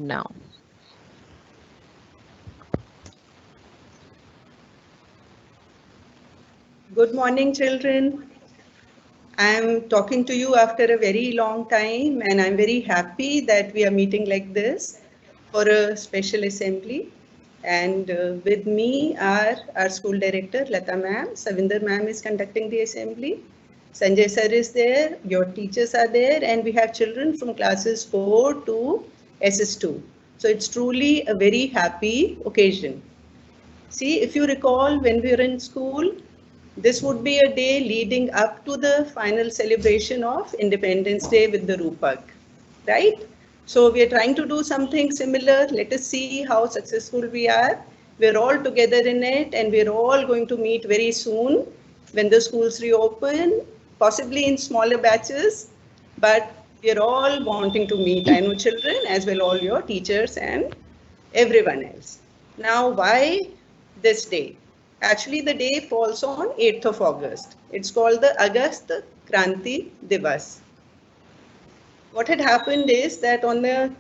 now. Good morning, children. I'm talking to you after a very long time, and I'm very happy that we are meeting like this for a special assembly. And with me are our school director, Lata ma'am. Savinder ma'am is conducting the assembly. Sanjay sir is there, your teachers are there, and we have children from classes 4 to SS2. So it's truly a very happy occasion. See, if you recall when we were in school, this would be a day leading up to the final celebration of Independence Day with the Rupak, right? So we are trying to do something similar. Let us see how successful we are. We're all together in it, and we're all going to meet very soon when the schools reopen, possibly in smaller batches, but we're all wanting to meet. I know children as well, all your teachers and everyone else. Now, why this day? Actually, the day falls on 8th of August. It's called the Agast Kranti Divas. What had happened is that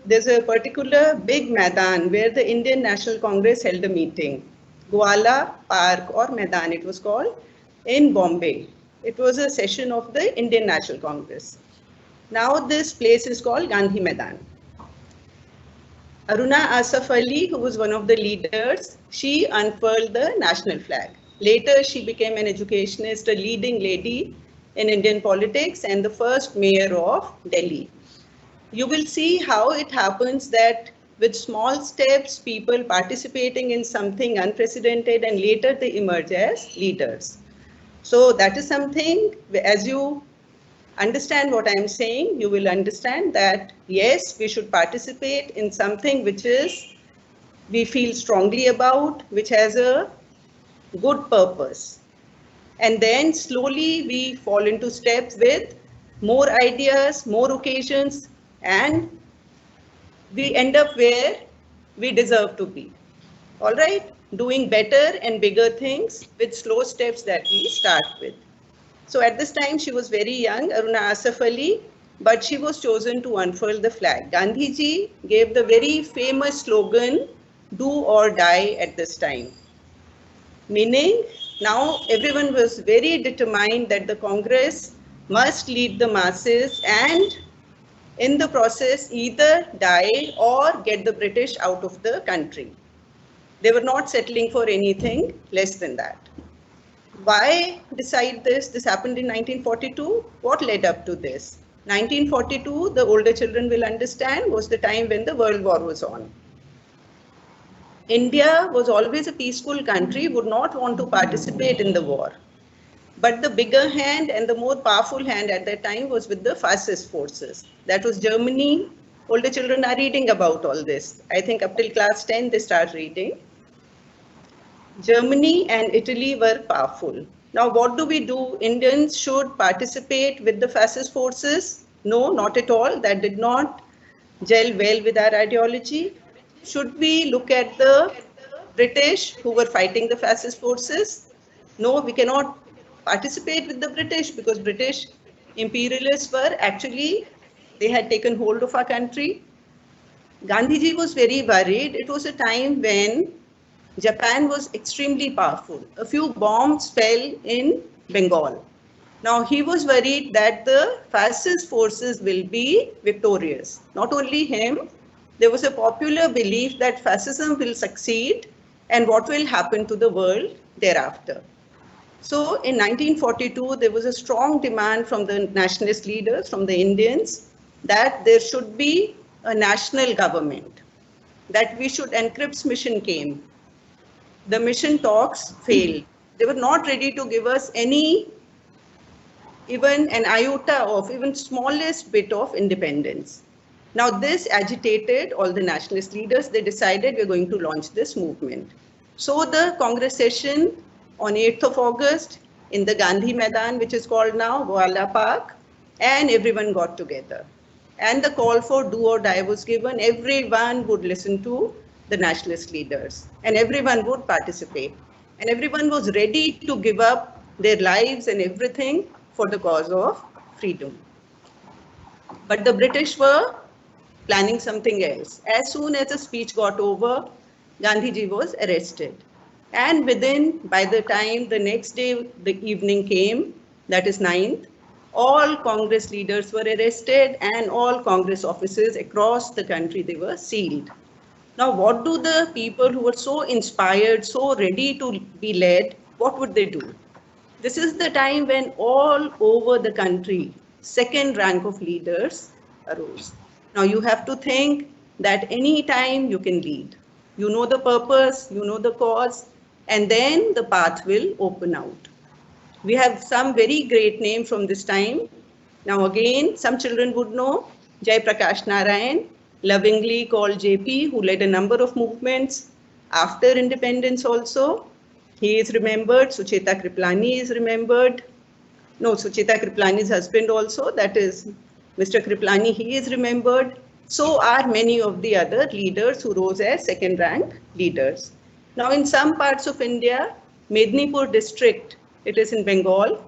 there's a particular big Maidan where the Indian National Congress held a meeting. Gwala Park or Maidan it was called in Bombay. It was a session of the Indian National Congress. Now this place is called Gandhi Maidan. Aruna Asaf Ali, who was one of the leaders, she unfurled the national flag. Later, she became an educationist, a leading lady in Indian politics, and the first mayor of Delhi. You will see how it happens that with small steps, people participating in something unprecedented, and later they emerge as leaders. So that is something, as you understand what I'm saying, you will understand that yes, we should participate in something which is we feel strongly about, which has a good purpose. And then slowly we fall into steps with more ideas, more occasions, and we end up where we deserve to be. All right? Doing better and bigger things with slow steps that we start with. So at this time, she was very young, Aruna Asaf Ali, but she was chosen to unfurl the flag. Gandhiji gave the very famous slogan, do or die at this time. Meaning, now everyone was very determined that the Congress must lead the masses and in the process either die or get the British out of the country. They were not settling for anything less than that. Why decide this? This happened in 1942. What led up to this? 1942, the older children will understand, was the time when the World War was on. India was always a peaceful country, would not want to participate in the war. But the bigger hand and the more powerful hand at that time was with the fascist forces. That was Germany. Older children are reading about all this. I think up till class 10, they start reading. Germany and Italy were powerful. Now, what do we do? Indians should participate with the fascist forces? No, not at all. That did not gel well with our ideology. Should we look at the British who were fighting the fascist forces? No, we cannot participate with the British because British imperialists were actually, they had taken hold of our country. Gandhiji was very worried. It was a time when Japan was extremely powerful. A few bombs fell in Bengal. Now he was worried that the fascist forces will be victorious. Not only him, there was a popular belief that fascism will succeed and what will happen to the world thereafter. So in 1942, there was a strong demand from the nationalist leaders, from the Indians, that there should be a national government, that we should, and Cripps mission came. The mission talks failed. They were not ready to give us any, even an iota of, even smallest bit of independence. Now this agitated all the nationalist leaders. They decided we're going to launch this movement. So the Congress session on 8th of August in the Gandhi Maidan, which is called now Gwala Park, and everyone got together. And the call for do or die was given. Everyone would listen to the nationalist leaders and everyone would participate. And everyone was ready to give up their lives and everything for the cause of freedom. But the British were planning something else. As soon as the speech got over, Gandhiji was arrested. And by the time the next day, the evening came, that is 9th, all Congress leaders were arrested and all Congress offices across the country, they were sealed. Now, what do the people who were so inspired, so ready to be led, what would they do? This is the time when all over the country, second rank of leaders arose. Now you have to think that any time you can lead. You know the purpose, you know the cause, and then the path will open out. We have some very great names from this time. Now again, some children would know Jai Prakash Narayan, lovingly called JP, who led a number of movements after independence also. He is remembered. Sucheta Kriplani is remembered. No, Sucheta Kriplani's husband also, that is Mr. Kriplani, he is remembered. So are many of the other leaders who rose as second rank leaders. Now in some parts of India, Mednipur district, it is in Bengal,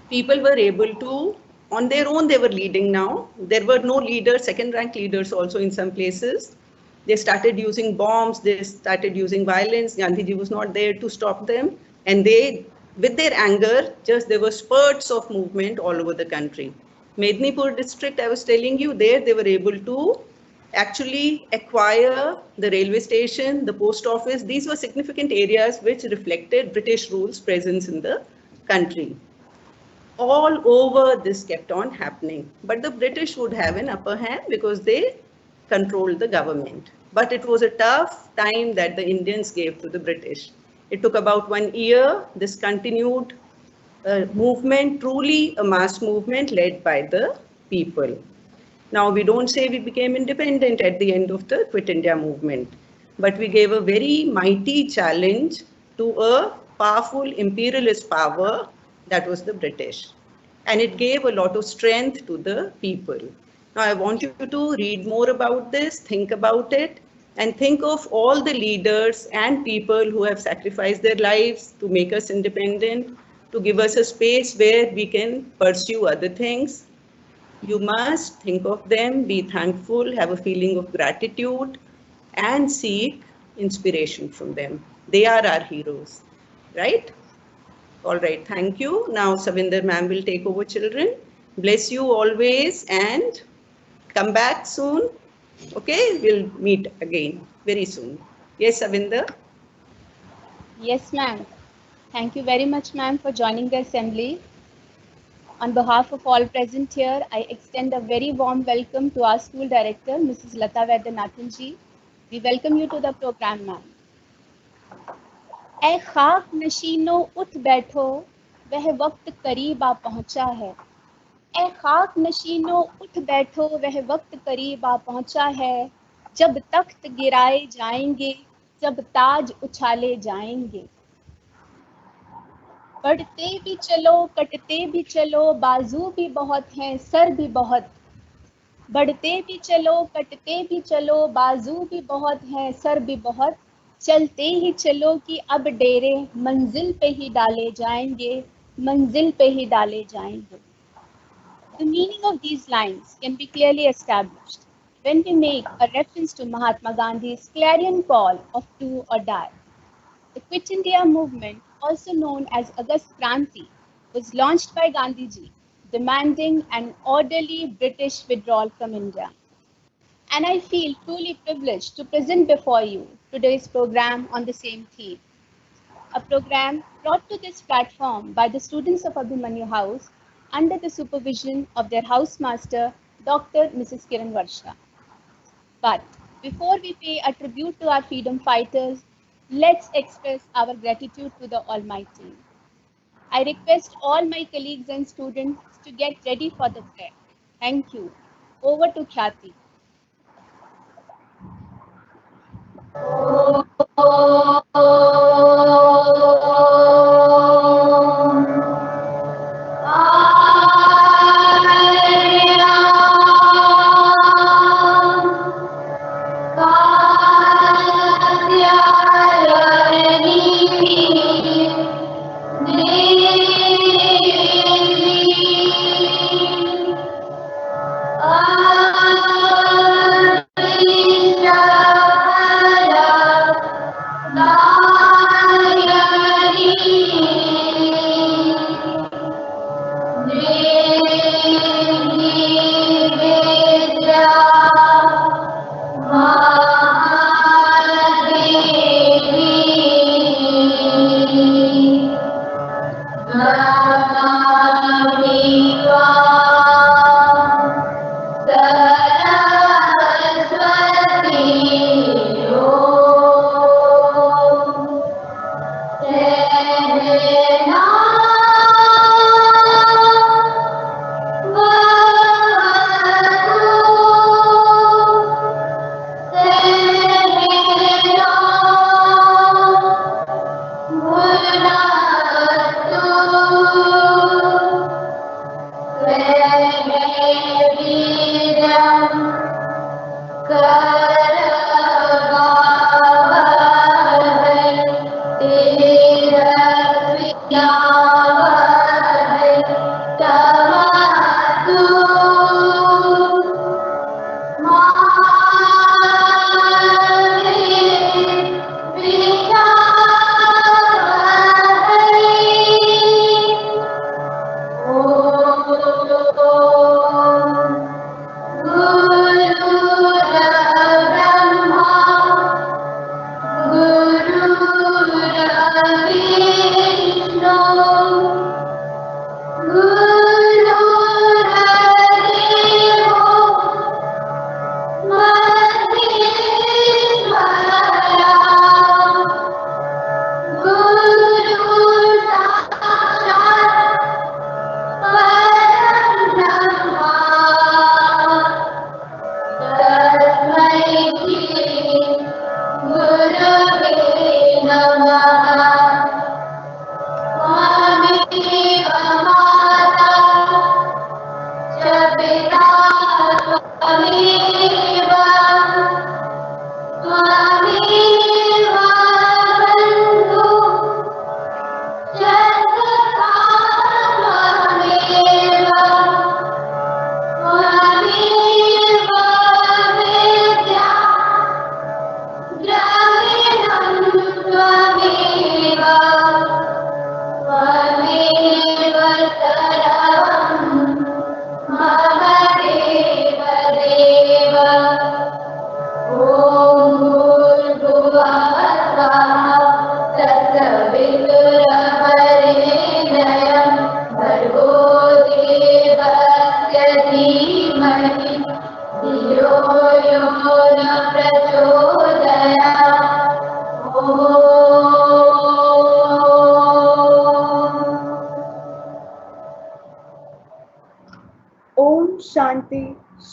people were able to, on their own they were leading now. There were no leaders, second rank leaders also in some places. They started using bombs, they started using violence. Gandhiji was not there to stop them. And they, with their anger, just there were spurts of movement all over the country. Mednipur district, I was telling you, there they were able to actually acquire the railway station, the post office. These were significant areas which reflected British rule's presence in the country. All over this kept on happening. But the British would have an upper hand because they controlled the government. But it was a tough time that the Indians gave to the British. It took about 1 year. This continued movement, truly a mass movement led by the people. Now, we don't say we became independent at the end of the Quit India movement, but we gave a very mighty challenge to a powerful imperialist power that was the British. And it gave a lot of strength to the people. Now, I want you to read more about this, think about it, and think of all the leaders and people who have sacrificed their lives to make us independent, to give us a space where we can pursue other things. You must think of them, be thankful, have a feeling of gratitude, and seek inspiration from them. They are our heroes, right? All right, thank you. Now, Savinder ma'am will take over, children. Bless you always and come back soon. Okay, we'll meet again very soon. Yes, Savinder? Yes, ma'am. Thank you very much, ma'am, for joining the assembly. On behalf of all present here, I extend a very warm welcome to our school director, Mrs. Lata Vaidyanathan ji. We welcome you to the program, ma'am. ऐ खाक नशीनो उठ बैठो वह वक्त करीब आ पहुंचा है ऐ खाक नशीनो उठ बैठो वह वक्त करीब आ पहुंचा है जब तख्त गिराए जाएंगे जब ताज उछाले जाएंगे बढ़ते भी चलो कटते भी चलो बाजू भी बहुत हैं सर भी बहुत बढ़ते भी चलो कटते भी चलो बाजू भी बहुत हैं सर भी बहुत चलते ही चलो कि अब डेरे मंजिल पे ही डाले जाएंगे मंजिल पे ही डाले जाएंगे The meaning of these lines can be clearly established when we make a reference to Mahatma Gandhi's clarion call of do or die. The Quit India movement, also known as Agast Kranti, was launched by Gandhiji, demanding an orderly British withdrawal from India. And I feel truly privileged to present before you today's program on the same theme. A program brought to this platform by the students of Abhimanyu House under the supervision of their housemaster, Dr. Mrs. Kiran Varsha. But before we pay a tribute to our freedom fighters, let's express our gratitude to the Almighty. I request all my colleagues and students to get ready for the prayer. Thank you. Over to Khyati.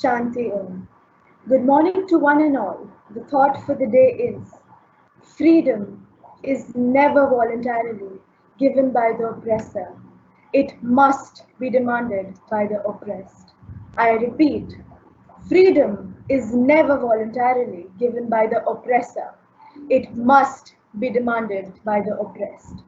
Shanti Om. Good morning to one and all. The thought for the day is freedom is never voluntarily given by the oppressor. It must be demanded by the oppressed. I repeat, freedom is never voluntarily given by the oppressor. It must be demanded by the oppressed.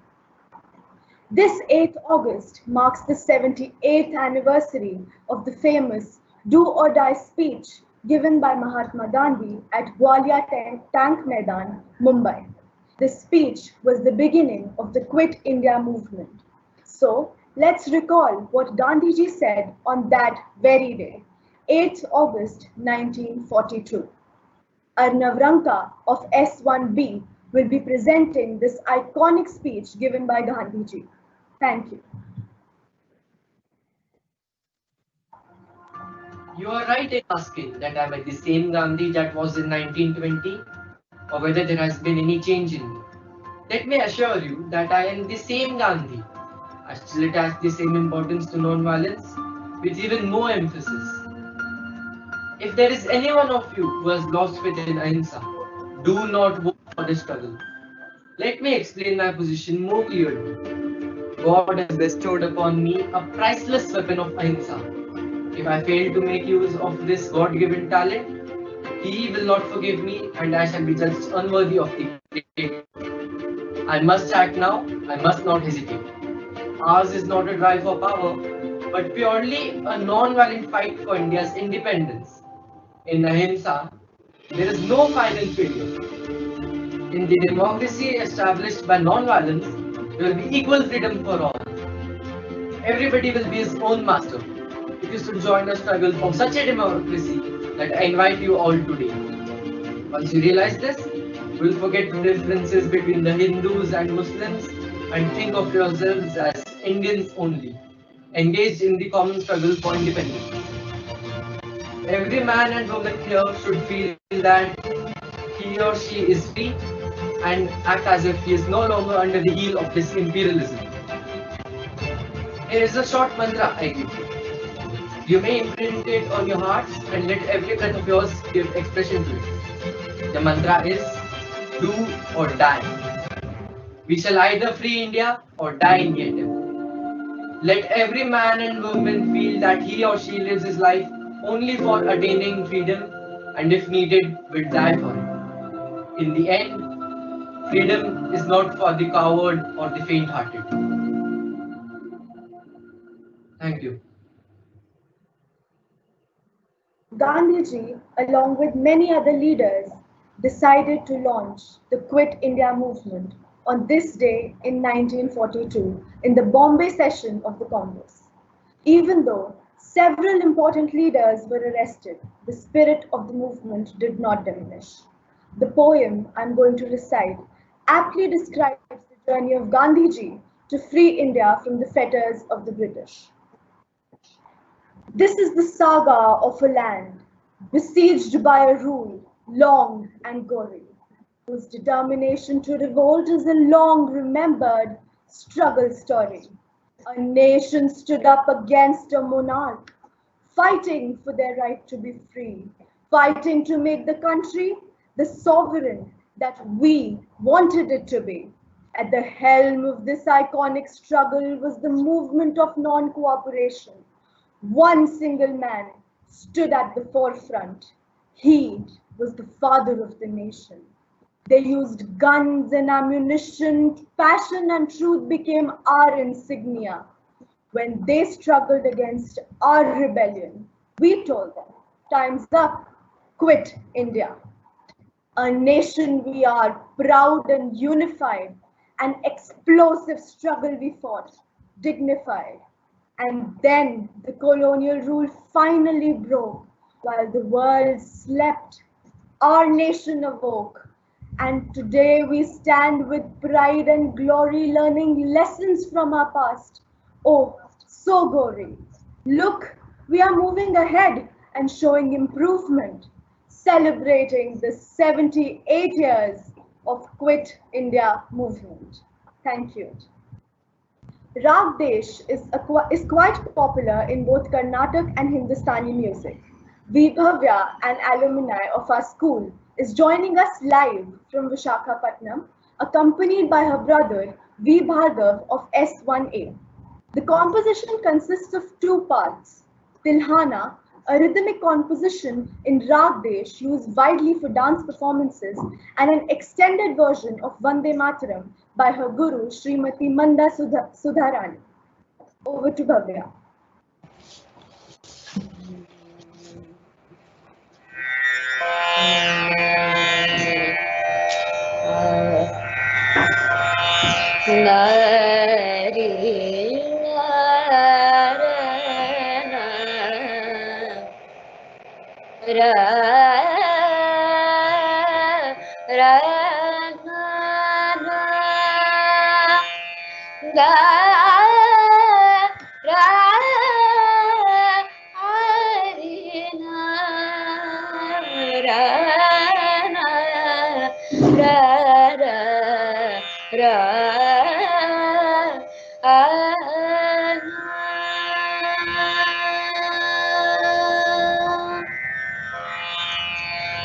This 8th August marks the 78th anniversary of the famous Do or Die speech given by Mahatma Gandhi at Gwalior Tank Maidan, Mumbai. The speech was the beginning of the Quit India movement. So, let's recall what Gandhiji said on that very day, 8th August 1942. Arnav Ranka of S1B will be presenting this iconic speech given by Gandhiji. Thank you. You are right in asking that am I the same Gandhi that was in 1920 or whether there has been any change in me. Let me assure you that I am the same Gandhi. I still attach the same importance to non-violence with even more emphasis. If there is any one of you who has lost faith in Ahimsa, do not vote for the struggle. Let me explain my position more clearly. God has bestowed upon me a priceless weapon of Ahimsa. If I fail to make use of this God-given talent, He will not forgive me and I shall be judged unworthy of the great. I must act now, I must not hesitate. Ours is not a drive for power, but purely a non-violent fight for India's independence. In Ahimsa, there is no final failure. In the democracy established by non-violence, there will be equal freedom for all. Everybody will be his own master. If you should join a struggle for such a democracy that I invite you all today. Once you realize this, you will forget the differences between the Hindus and Muslims and think of yourselves as Indians only, engaged in the common struggle for independence. Every man and woman here should feel that he or she is free and act as if he is no longer under the heel of this imperialism. Here is a short mantra I give you. You may imprint it on your hearts and let every breath of yours give expression to it. The mantra is do or die. We shall either free India or die in India. Let every man and woman feel that he or she lives his life only for attaining freedom and if needed will die for it. In the end, freedom is not for the coward or the faint-hearted. Thank you. Gandhiji, along with many other leaders, decided to launch the Quit India movement on this day in 1942 in the Bombay session of the Congress. Even though several important leaders were arrested, the spirit of the movement did not diminish. The poem I'm going to recite aptly describes the journey of Gandhiji to free India from the fetters of the British. This is the saga of a land besieged by a rule long and gory, whose determination to revolt is a long remembered struggle story. A nation stood up against a monarch, fighting for their right to be free, fighting to make the country the sovereign that we wanted it to be. At the helm of this iconic struggle was the movement of non-cooperation. One single man stood at the forefront. He was the father of the nation. They used guns and ammunition. Passion and truth became our insignia. When they struggled against our rebellion, we told them, time's up, quit India. A nation we are, proud and unified, an explosive struggle we fought, dignified. And then the colonial rule finally broke while the world slept. Our nation awoke. And today we stand with pride and glory, learning lessons from our past. Oh, so gory. Look, we are moving ahead and showing improvement, celebrating the 78 years of Quit India movement. Thank you. Rag Desh is quite popular in both Carnatic and Hindustani music. Vibhavya, an alumni of our school, is joining us live from Visakhapatnam, accompanied by her brother V. Bhargav of S1A. The composition consists of two parts: Tilhana, a rhythmic composition in Rag Desh used widely for dance performances, and an extended version of Vande Mataram by her guru Srimati Manda Sudharani. Over to Bhavya.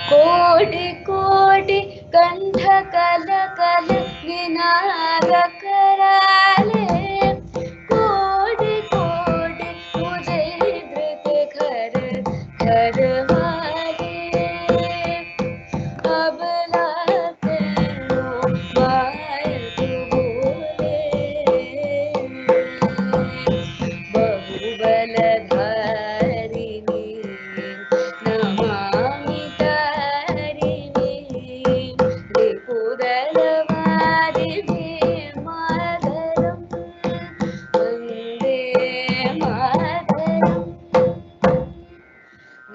कोटि कोटि कंठ कल कल निनाद कराले, कोटि कोटि मुझे धृत घर घर वाले, अब लाते हो माय तू बोले, बहुबल धारिणी नमामि तारिणी, रिपुदल वारिधि मातरम्, वन्दे मातरम्,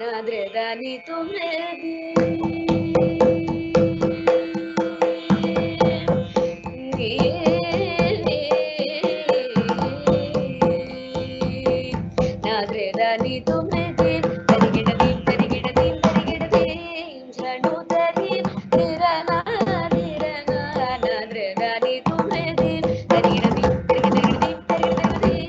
नाद्रदानि तुम्हें नाद्रदानि तुम्हें तरिगिडदीं तरिगिडदीं तरिगिडदीं झणु तरीं निरना निरना, नाद्रदानि तुम्हें तरिगिडदीं तरिगिडदीं तरिगिडदीं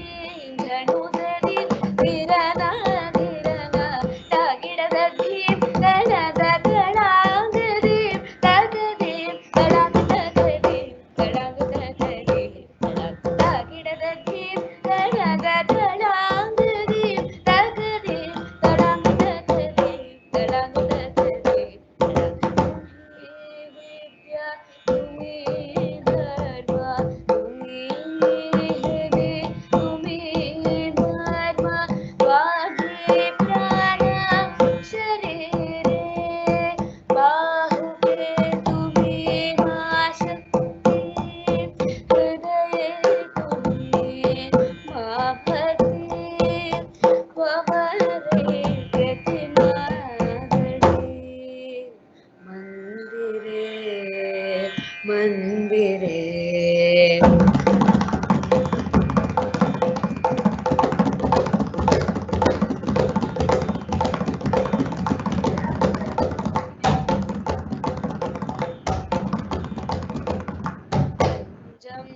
झणु तरीं निरना निरना, तागिडदीं तडद तडांगदीं तगदीं तडांग तगदीं तडांग तगदीं तडांग, तागिडदीं तडद तडांगदीं तगदीं तडांग तगदीं तडांग तगदीं तडांग, विद्या तुम्ही धर्म तुम्ही हृदय तुम्ही धर्म, वाणी प्राण शरीरे, बाहुके तुम्ही मा शक्ती, हृदये तुम्ही मा भक्ती, ववरे प्रतिमा घडी, मंदिरे मंदिरे. जं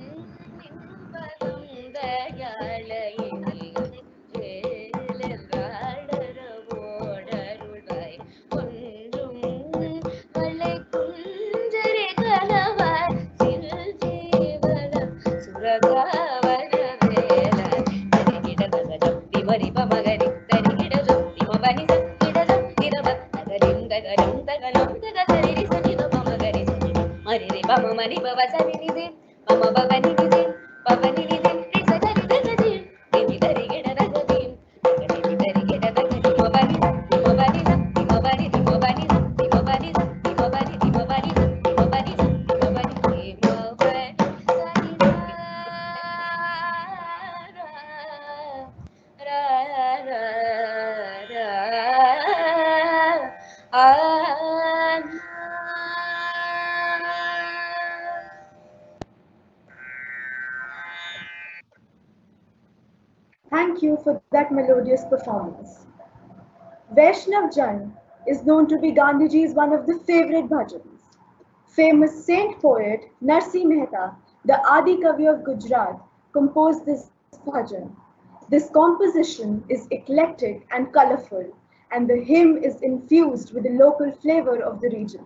निम्बलं दयालयिनी ஜேலென்றாடர ஓடருள்வாய், ஒன்றும் வளை குஞ்சரி கணவாய் சிறு ஜீவனம் சுரகாவர வேல, தரிகிடதகஜம் திமரிப மகரி தரிகிடஜம் திமபனி சக்கிடஜம் திரவ தகரிம் தகரம் தகனம் தகசரி சனிதப மகரி சனித மரிரி பம மணி பவ சரிநிதி மம பவனி நிதி பவனி நிதி ரிசகரி தகதி திமி தரிகிடதகதி தகதி தரிகிடதகதி திமபனி திமபனி திமபனி திமபனி திமபனி திமபனி திமபனி திமபனி திமபனி திமபனி சனித ரா ரா ரா ஆ. Thank you for that melodious performance. Vaishnav Jan is known to be Gandhiji's one of the favorite bhajans. Famous saint poet Narsi Mehta, the Adi Kavi of Gujarat, composed this bhajan. This composition is eclectic and colorful and the hymn is infused with the local flavor of the region.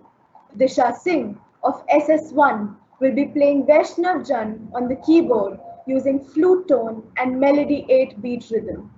Disha Singh of SS1 will be playing Vaishnav Jan on the keyboard using flute tone and melody 8-beat rhythm.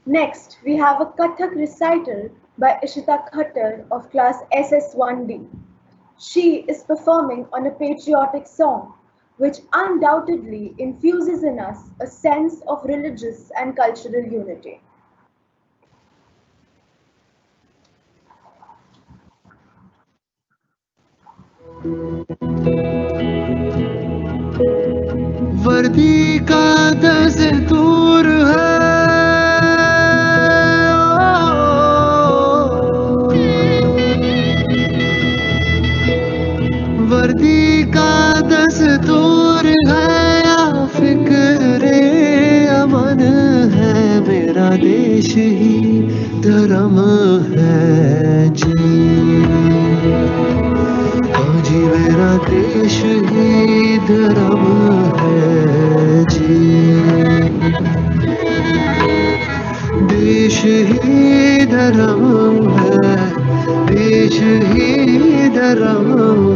Next, we have a Kathak recital by Ishita Khattar of class SS1D. She is performing on a patriotic song, which undoubtedly infuses in us a sense of religious and cultural unity. वर्दी का दस्तूर है, वर्दी का दस्तूर है या फिक्रे अमन है, मेरा देश ही धर्म है जी, जी मेरा देश ही धर्म है जी, देश ही धर्म है, देश ही धर्म धर्म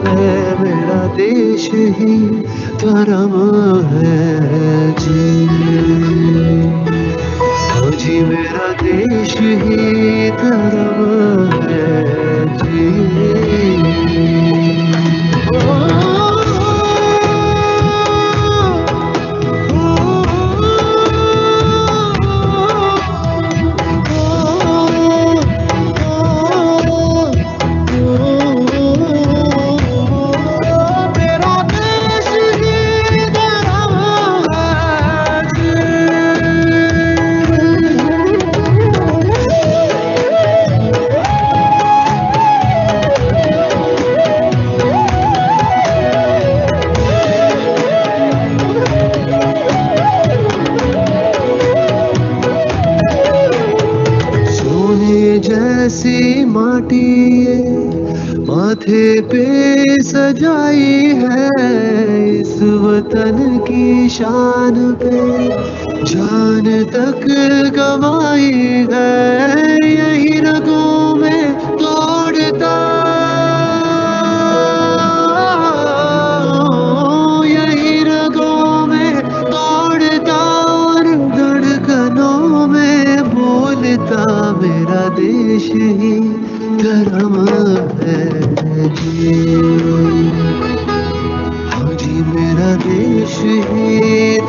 है, मेरा देश ही धर्म है जी। हाँ जी, मेरा देश ही धर्म है जी। जैसी माटी ये माथे पे सजाई है, इस वतन की शान पे जान तक गवाई है। यही रगों में दौड़ता, यही रगों में दौड़ता और धड़कनों में बोलता, मेरा देश ही धर्म है जी। हाँ जी, मेरा देश ही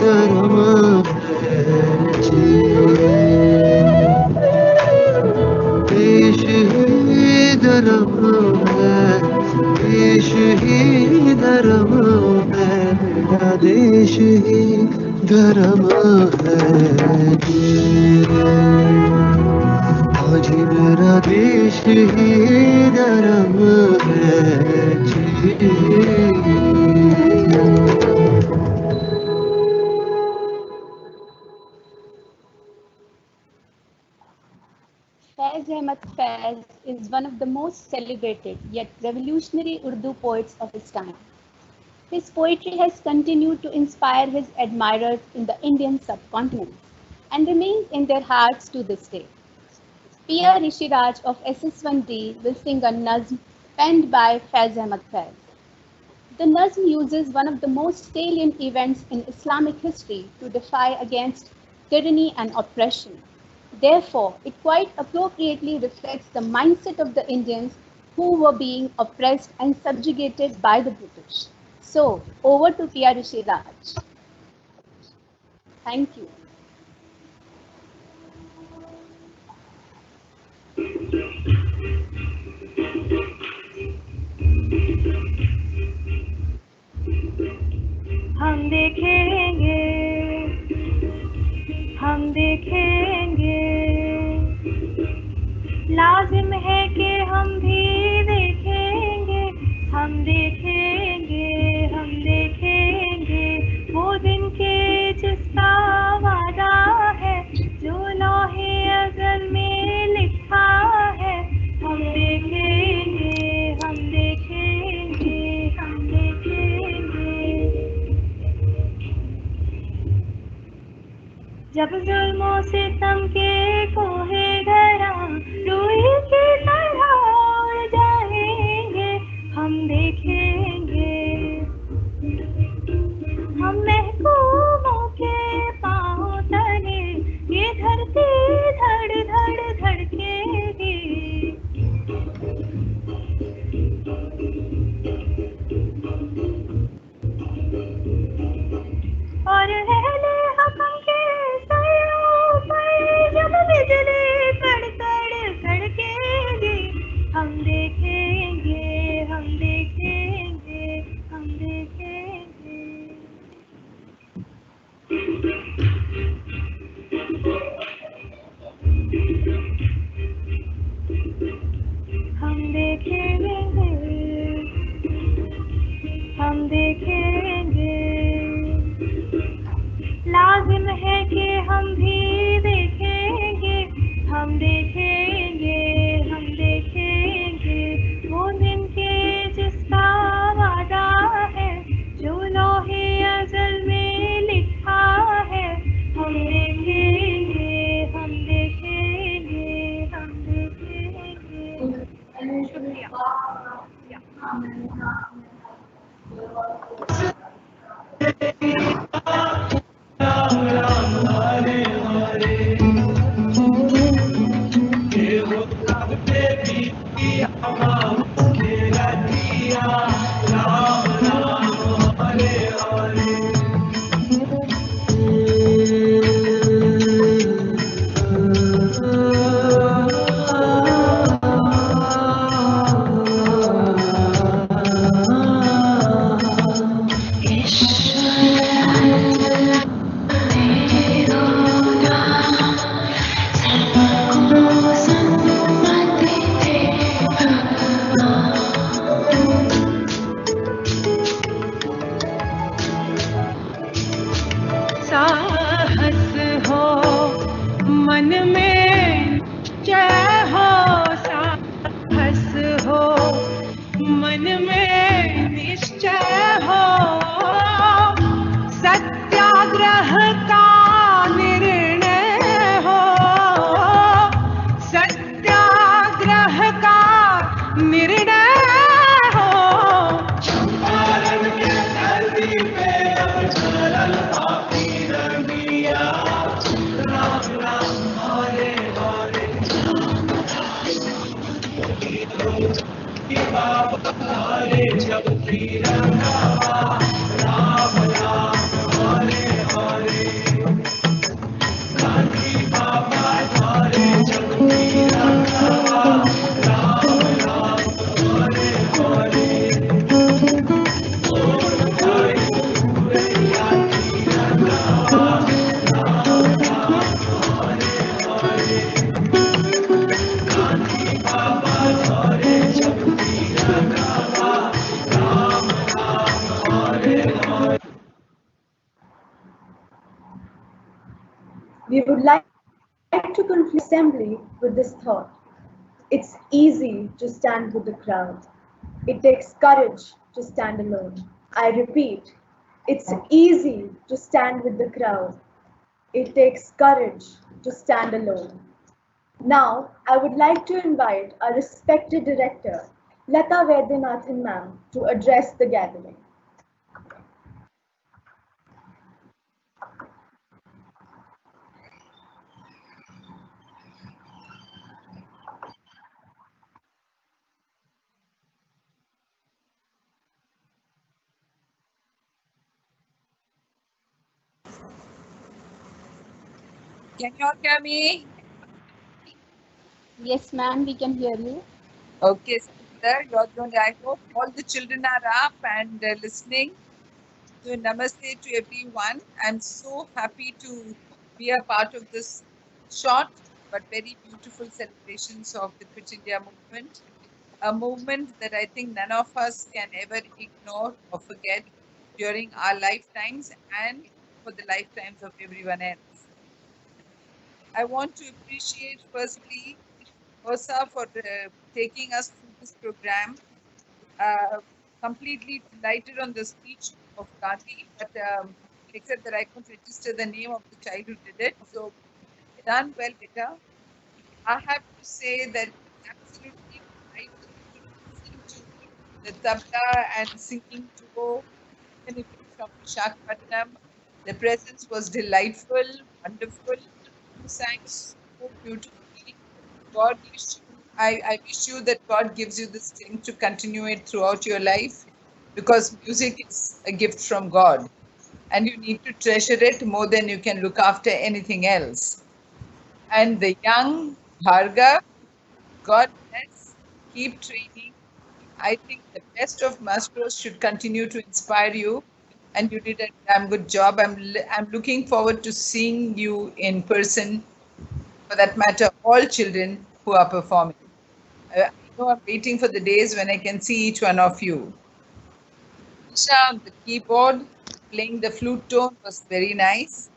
धर्म है जी। देश ही धर्म है, देश ही धर्म है, मेरा देश ही धर्म है जी। हाँ जी, मेरा देश ही धर्म है जी। Faiz Ahmad Faiz is one of the most celebrated yet revolutionary Urdu poets of his time. His poetry has continued to inspire his admirers in the Indian subcontinent and remains in their hearts to this day. Pia Rishiraj of SS1D will sing a nazm penned by Faiz Ahmad Faiz. The nazm uses one of the most salient events in Islamic history to defy against tyranny and oppression. Therefore, it quite appropriately reflects the mindset of the Indians who were being oppressed and subjugated by the British. So, over to Pia Rishiraj. Thank you. हम देखेंगे, हम देखेंगे, लाजिम है कि हम भी देखेंगे, हम देखेंगे, हम देखेंगे वो दिन के जिसका वादा है, जो लौहे अज़ल में लिखा है। हम देखेंगे, हम देखेंगे, हम देखेंगे, जब जुल्मों से सितम के कोहे डरा रूही की तरह उड़ जाएंगे। हम देखेंगे, हम महबूबों के पाँव तले ये धरती धड़ धड़ धड़केगी। और अहले हक़ के सरों पर जब बिजली कड़कड़ कड़केगी। हम देखेंगे, हम देखेंगे, हम देखेंगे, हम देखेंगे, हम देखेंगे, लाजिम है कि हम भी देखेंगे, हम देखेंगे, हम देखेंगे वो दिन के जिसका वादा है, जो लौहे अज़ल में लिखा है। हम देखेंगे, हम देखेंगे, हम देखेंगे। शुक्रिया। मन में निश्चय हो साहस हो, मन में निश्चय हो, सत्याग्रह का निर्णय हो, सत्याग्रह का निर्णय हो। चंपारण के धरती पे अब चलल पापी रंगिया, राम राम हरे हरे, बाबा हरे जब की रंगावा, राम राम हरे हरे, गांधी बाबा हरे जब की रंगावा, Ram Ram Hare Hare, We would like to conclude assembly with this thought. It's easy to stand with the crowd. It takes courage to stand alone. I repeat, it's easy to stand with the crowd. It takes courage to stand alone. Now, I would like to invite our respected director, Lata Vaidyanathan ma'am, to address the gathering. Can you all hear me? Yes, ma'am, we can hear you. Okay, sir. I hope all the children are up and listening. So, namaste to everyone. I'm so happy to be a part of this short but very beautiful celebrations of the Quit India movement. A movement that I think none of us can ever ignore or forget during our lifetimes and for the lifetimes of everyone else. I want to appreciate firstly Osa for taking us through this program. Completely delighted on the speech of Gandhi, but except that I couldn't register the name of the child who did it. So done well, Beta. I have to say that absolutely right listening to the tabla and singing to even if it's from Visakhapatnam. The presence was delightful, wonderful. You sang so beautifully. God wish you, I wish you that God gives you the strength to continue it throughout your life, because music is a gift from God and you need to treasure it more than you can look after anything else. And the young Bhargav, God bless, keep training. I think the best of maestros should continue to inspire you, and you did a damn good job. I'm looking forward to seeing you in person, for that matter, all children who are performing. I know I'm waiting for the days when I can see each one of you. Isha on the keyboard, playing the flute tone was very nice.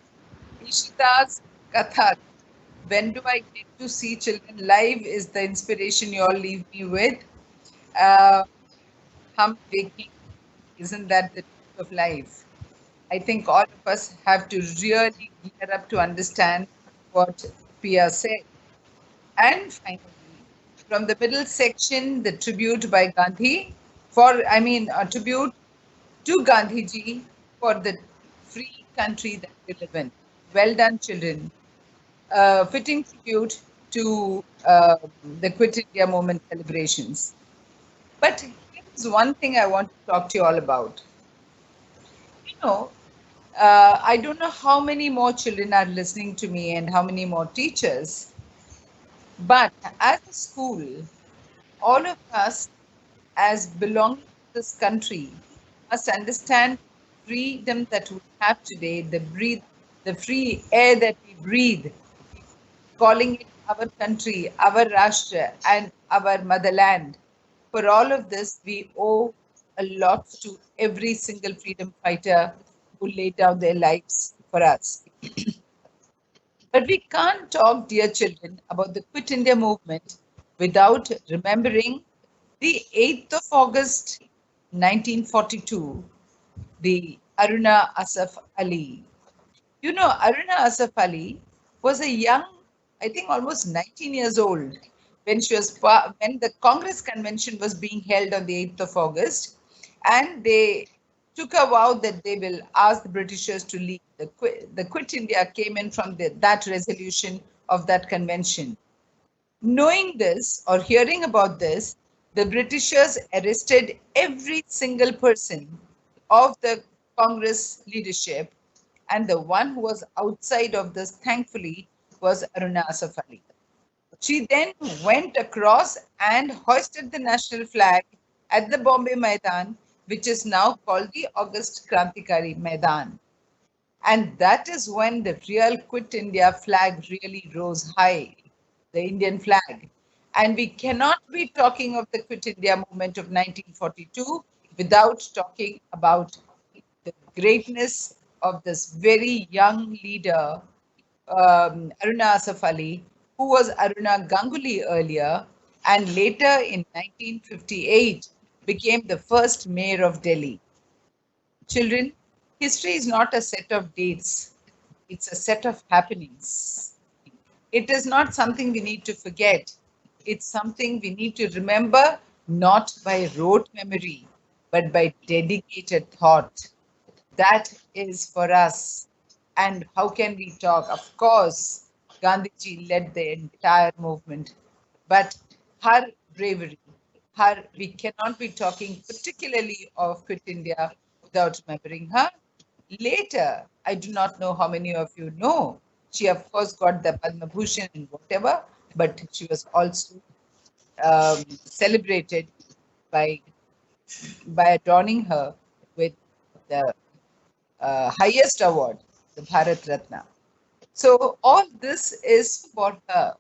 Ishita's Kathak. When do I get to see children live is the inspiration you all leave me with. Hum waking, isn't that the truth of life? I think all of us have to really gear up to understand what Pia said. And finally, from the middle section, the tribute by Gandhi a tribute to Gandhiji for the free country that we live in. Well done, children. Fitting tribute to the Quit India Movement celebrations. But here's one thing I want to talk to you all about. You know, I don't know how many more children are listening to me and how many more teachers, but as a school, all of us as belonging to this country must understand freedom that we have today, the free air that we breathe, calling it our country, our Rashtra, and our motherland. For all of this, we owe a lot to every single freedom fighter who laid down their lives for us. But we can't talk, dear children, about the Quit India movement without remembering the 8th of August 1942, the Aruna Asaf Ali. You know, Aruna Asaf Ali was a young, I think almost 19 years old, when when the Congress convention was being held on the 8th of August, and they took a vow that they will ask the Britishers to leave. The Quit India came in from that resolution of that convention. Knowing this or hearing about this, the Britishers arrested every single person of the Congress leadership, and the one who was outside of this, thankfully, was Aruna Asaf Ali. She then went across and hoisted the national flag at the Bombay Maidan, which is now called the August Krantikari Maidan. And that is when the real Quit India flag really rose high, the Indian flag. And we cannot be talking of the Quit India movement of 1942 without talking about the greatness of this very young leader, Aruna Asaf Ali, who was Aruna Ganguly earlier, and later in 1958 became the first mayor of Delhi. Children, history is not a set of dates, it's a set of happenings. It is not something we need to forget. It's something we need to remember, not by rote memory, but by dedicated thought. That is for us. And how can we talk? Of course, Gandhiji led the entire movement, but her bravery, we cannot be talking particularly of Quit India without remembering her. Later, I do not know how many of you know, she of course got the Padma Bhushan and whatever, but she was also celebrated by adorning her with the highest award, the Bharat Ratna. So all this is for her,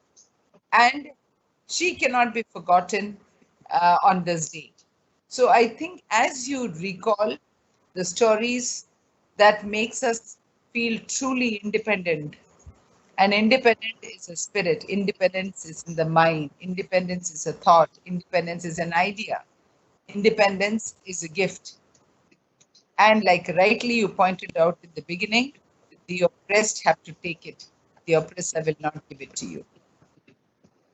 and she cannot be forgotten on this date. So I think as you recall the stories that makes us feel truly independent, and independent is a spirit, independence is in the mind, independence is a thought, independence is an idea, independence is a gift. And like rightly you pointed out in the beginning, the oppressed have to take it. The oppressor will not give it to you.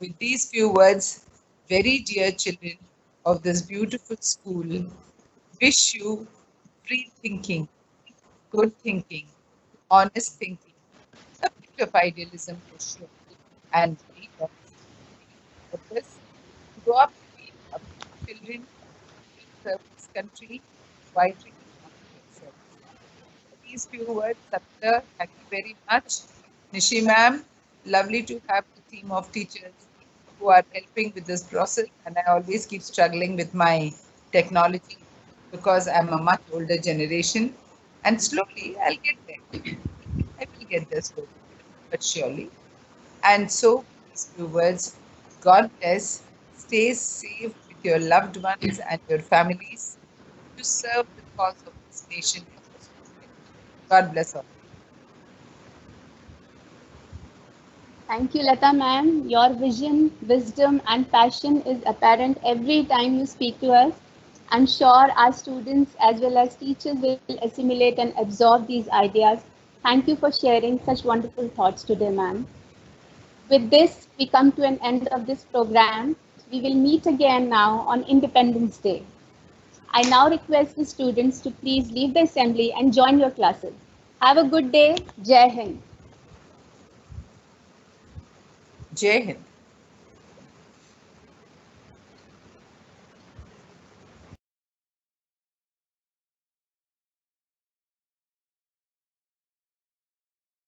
With these few words, very dear children of this beautiful school, wish you free thinking, good thinking, honest thinking, a bit of idealism for sure, and be purpose. Grow up to be children, serve this country, while drinking yourself. These few words, Sapta, thank you very much. Nishi ma'am, lovely to have the team of teachers who are helping with this process, and I always keep struggling with my technology because I'm a much older generation, and slowly I'll get there. I will get there slowly, but surely. And so, these few words, God bless, stay safe with your loved ones and your families to serve the cause of this nation. God bless all. Thank you, Lata ma'am. Your vision, wisdom, and passion is apparent every time you speak to us. I'm sure our students as well as teachers will assimilate and absorb these ideas. Thank you for sharing such wonderful thoughts today, ma'am. With this, we come to an end of this program. We will meet again now on Independence Day. I now request the students to please leave the assembly and join your classes. Have a good day. Jai Hind. Jai Hind.